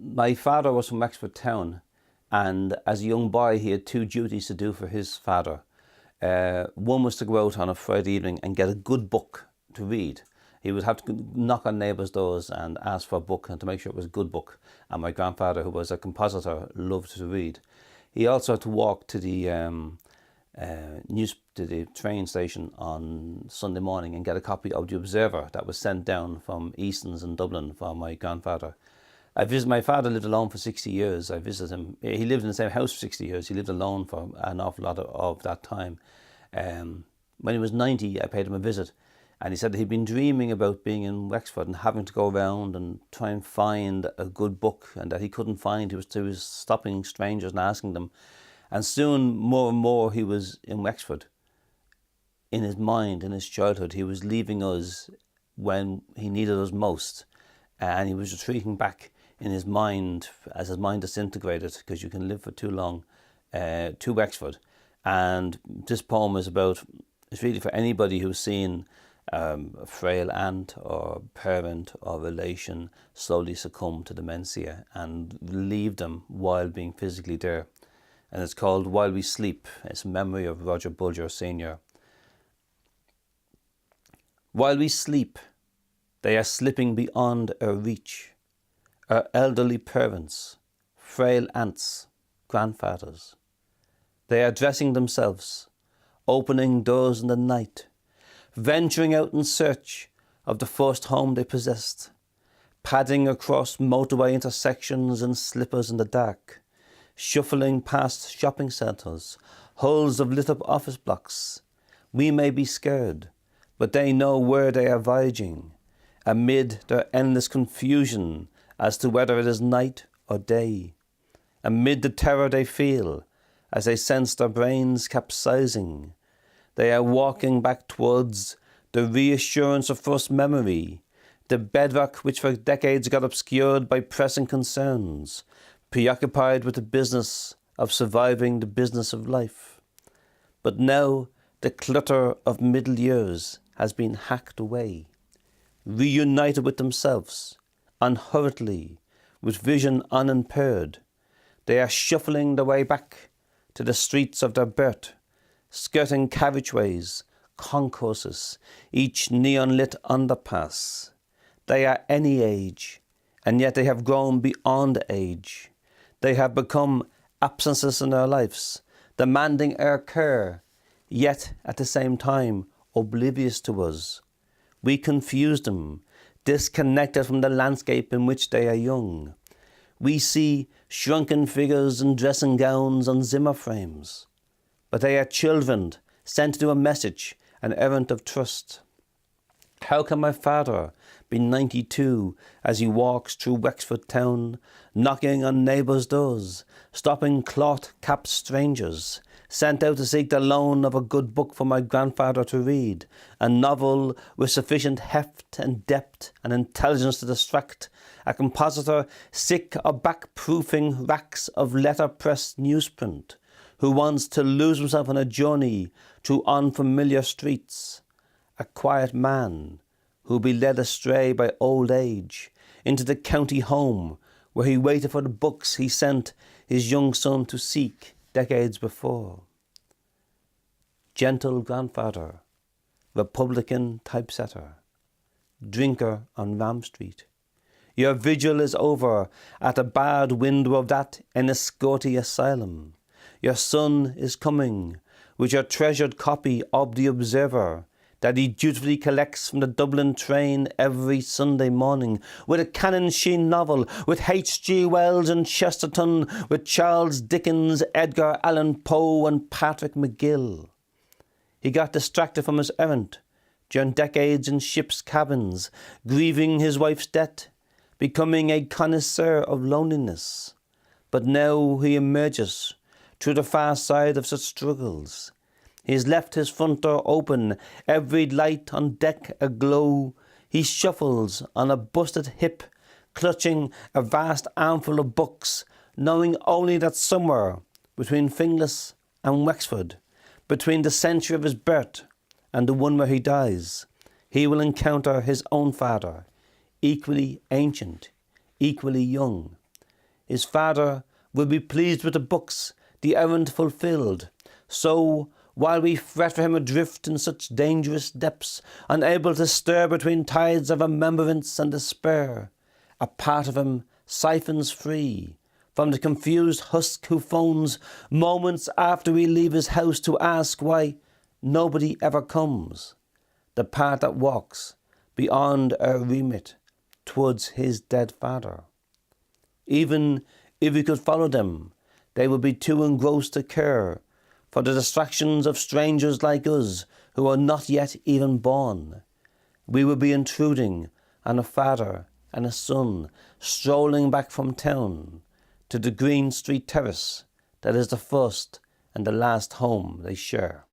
My father was from Wexford town, and as a young boy he had two duties to do for his father. One was to go out on a Friday evening and get a good book to read. He would have to knock on neighbours' doors and ask for a book and to make sure it was a good book. And my grandfather, who was a compositor, loved to read. He also had to walk to the train station on Sunday morning and get a copy of the Observer that was sent down from Easton's in Dublin for my grandfather. My father lived alone for 60 years. I visited him. He lived in the same house for 60 years. He lived alone for an awful lot of that time. When he was 90, I paid him a visit, and he said that he'd been dreaming about being in Wexford and having to go around and try and find a good book, and that he couldn't find. He was stopping strangers and asking them. And soon, more and more, he was in Wexford. In his mind, in his childhood, he was leaving us when he needed us most. And he was retreating back in his mind as his mind disintegrated, because you can live for too long, to Wexford. And this poem is it's really for anybody who's seen a frail aunt or parent or relation slowly succumb to dementia and leave them while being physically there. And it's called While We Sleep. It's a memory of Roger Bolger Sr. While we sleep, they are slipping beyond our reach. Our elderly parents, frail aunts, grandfathers. They are dressing themselves, opening doors in the night, venturing out in search of the first home they possessed, padding across motorway intersections in slippers in the dark, shuffling past shopping centres, hulls of lit-up office blocks. We may be scared, but they know where they are voyaging, amid their endless confusion as to whether it is night or day, amid the terror they feel as they sense their brains capsizing. They are walking back towards the reassurance of first memory, the bedrock which for decades got obscured by pressing concerns, preoccupied with the business of surviving the business of life. But now the clutter of middle years has been hacked away, reunited with themselves, unhurriedly, with vision unimpaired. They are shuffling their way back to the streets of their birth, skirting carriageways, concourses, each neon-lit underpass. They are any age, and yet they have grown beyond age. They have become absences in their lives, demanding our care, yet at the same time oblivious to us. We confuse them, disconnected from the landscape in which they are young. We see shrunken figures in dressing gowns on Zimmer frames, but they are children sent to do a message, an errand of trust. How can my father be 92 as he walks through Wexford town, knocking on neighbours' doors, stopping cloth-capped strangers, sent out to seek the loan of a good book for my grandfather to read, a novel with sufficient heft and depth and intelligence to distract, a compositor sick of back-proofing racks of letterpress newsprint, who wants to lose himself on a journey through unfamiliar streets, a quiet man who be led astray by old age into the county home where he waited for the books he sent his young son to seek decades before. Gentle grandfather, Republican typesetter, drinker on Ram Street, your vigil is over at the barred window of that Enniscorthy asylum. Your son is coming with your treasured copy of the Observer that he dutifully collects from the Dublin train every Sunday morning, with a Canon Sheen novel, with H.G. Wells and Chesterton, with Charles Dickens, Edgar Allan Poe and Patrick McGill. He got distracted from his errand during decades in ships' cabins, grieving his wife's death, becoming a connoisseur of loneliness. But now he emerges through the far side of such struggles. He has left his front door open, every light on deck aglow. He shuffles on a busted hip, clutching a vast armful of books, knowing only that somewhere between Finglas and Wexford, between the century of his birth and the one where he dies, he will encounter his own father, equally ancient, equally young, his father will be pleased with the books the errand fulfilled. So, while we fret for him adrift in such dangerous depths, unable to stir between tides of remembrance and despair, a part of him siphons free from the confused husk who phones moments after we leave his house to ask why nobody ever comes. The part that walks beyond our remit towards his dead father. Even if we could follow them, they would be too engrossed to care for the distractions of strangers like us who are not yet even born. We would be intruding on a father and a son strolling back from town to the Green Street terrace that is the first and the last home they share.